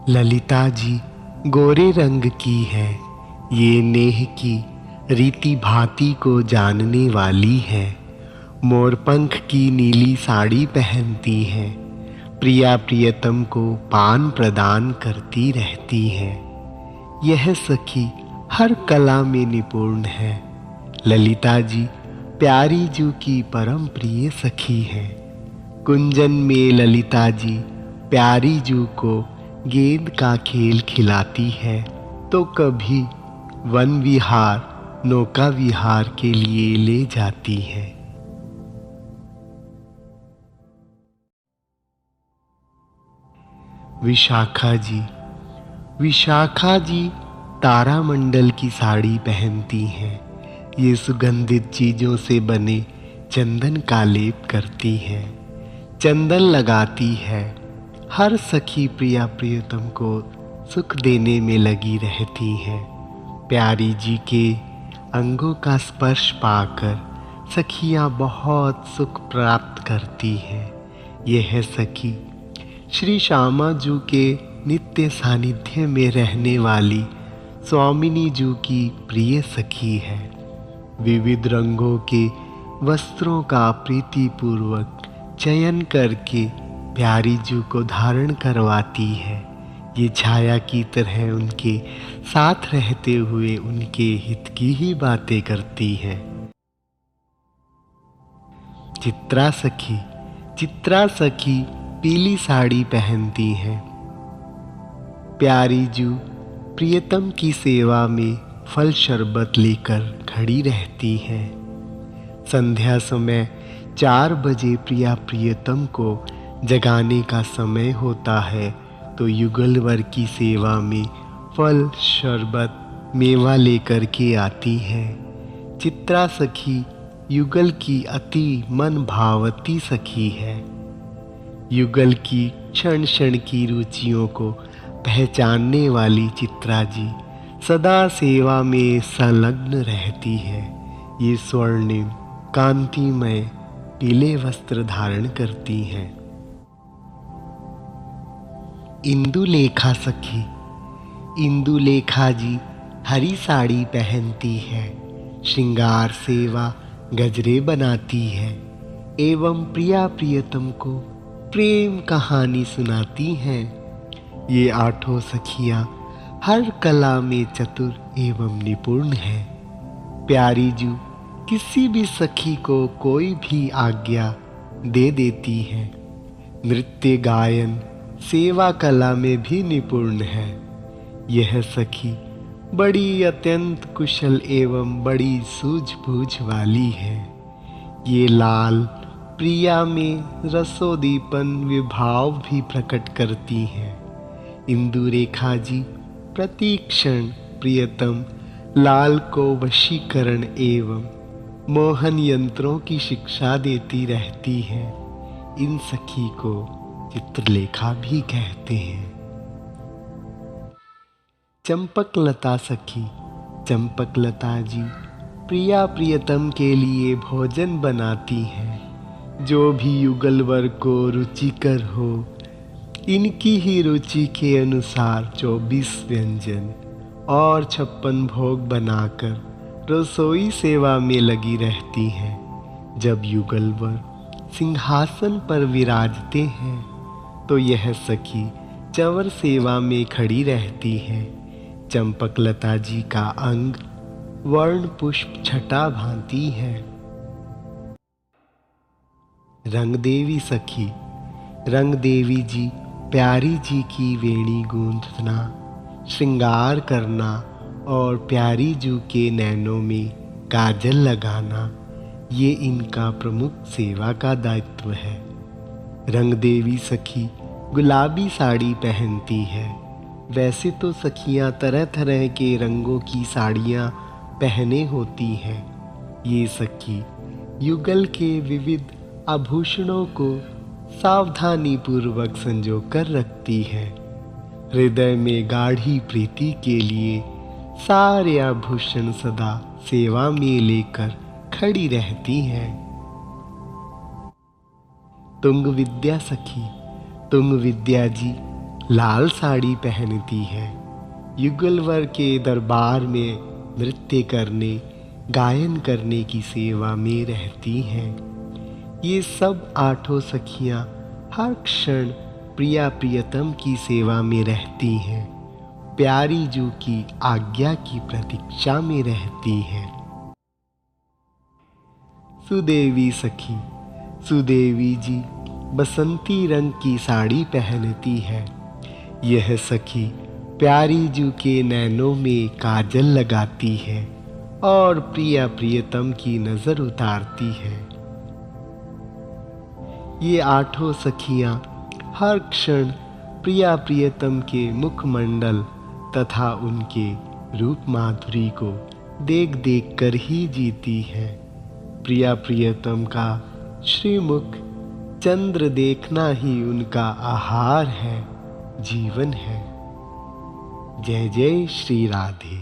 ललिता जी गोरे रंग की है, ये नेह की रीति भांति को जानने वाली है। मोरपंख की नीली साड़ी पहनती है, प्रिया प्रियतम को पान प्रदान करती रहती है। यह सखी हर कला में निपुण है। ललिता जी प्यारी जू की परम प्रिय सखी है। कुंजन में ललिता जी प्यारी जू को गेंद का खेल खिलाती है, तो कभी वन विहार नौका विहार के लिए ले जाती है। विशाखा जी तारामंडल की साड़ी पहनती हैं। ये सुगंधित चीज़ों से बने चंदन का लेप करती है, चंदन लगाती है। हर सखी प्रिया प्रियतम को सुख देने में लगी रहती है। प्यारी जी के अंगों का स्पर्श पाकर सखियाँ बहुत सुख प्राप्त करती हैं। यह सखी श्री श्यामा जू के नित्य सानिध्य में रहने वाली स्वामिनी जू की प्रिय सखी है। विविध रंगों के वस्त्रों का प्रीतिपूर्वक चयन करके प्यारी जू को धारण करवाती है। ये छाया की तरह उनके साथ रहते हुए उनके हित की ही बातें करती है। चित्रा सखी पीली साड़ी पहनती है। प्यारी जू प्रियतम की सेवा में फल शरबत लेकर खड़ी रहती है। संध्या समय 4 बजे प्रिया प्रियतम को जगाने का समय होता है, तो युगलवर की सेवा में फल शरबत मेवा लेकर के आती है। चित्रा सखी युगल की अति मन भावती सखी है। युगल की क्षण क्षण की रुचियों को पहचानने वाली चित्रा जी सदा सेवा में संलग्न रहती है। ये स्वर्णिम कांतिमय पीले वस्त्र धारण करती हैं। इंदुलेखा जी हरी साड़ी पहनती है, श्रृंगार सेवा गजरे बनाती है एवं प्रिया प्रियतम को प्रेम कहानी सुनाती हैं। ये 8 सखियां हर कला में चतुर एवं निपुण है। प्यारी जू किसी भी सखी को कोई भी आज्ञा दे देती है। नृत्य गायन सेवा कला में भी निपुण है। यह सखी बड़ी अत्यंत कुशल एवं बड़ी सूझबूझ वाली है। ये लाल प्रिया में रसोदीपन विभाव भी प्रकट करती हैं। इंदुरेखा जी प्रतिक्षण प्रियतम लाल को वशीकरण एवं मोहन यंत्रों की शिक्षा देती रहती है। इन सखी को चित्रलेखा भी कहते हैं। चंपकलता जी प्रिया प्रियतम के लिए भोजन बनाती हैं, जो भी युगलवर को रुचिकर हो। इनकी ही रुचि के अनुसार 24 व्यंजन और 56 भोग बनाकर रसोई सेवा में लगी रहती हैं। जब युगलवर सिंहासन पर विराजते हैं, तो यह सखी चवर सेवा में खड़ी रहती है। चंपकलता जी का अंग वर्ण पुष्प छटा भांति है। रंगदेवी जी प्यारी जी की वेणी गूंथना, श्रृंगार करना और प्यारी जू के नैनों में काजल लगाना, ये इनका प्रमुख सेवा का दायित्व है। रंगदेवी सखी गुलाबी साड़ी पहनती है। वैसे तो सखियां तरह तरह के रंगों की साड़ियां पहने होती हैं। ये सखी युगल के विविध आभूषणों को सावधानी पूर्वक संजो कर रखती है। हृदय में गाढ़ी प्रीति के लिए सारे आभूषण सदा सेवा में लेकर खड़ी रहती हैं। तुंग विद्या जी लाल साड़ी पहनती है, युगलवर के दरबार में नृत्य करने, गायन करने की सेवा में रहती हैं। ये सब आठों सखियां हर क्षण प्रिया प्रियतम की सेवा में रहती हैं, प्यारी जू की आज्ञा की प्रतीक्षा में रहती हैं। सुदेवी सखी, सुदेवी जी बसंती रंग की साड़ी पहनती है। यह सखी प्यारी जू के नैनों में काजल लगाती है और प्रिया प्रियतम की नजर उतारती है। ये आठों सखियां हर क्षण प्रिया प्रियतम के मुखमंडल तथा उनके रूप माधुरी को देख देख कर ही जीती है। प्रिया प्रियतम का श्रीमुख चंद्र देखना ही उनका आहार है, जीवन है। जय जय श्री राधे।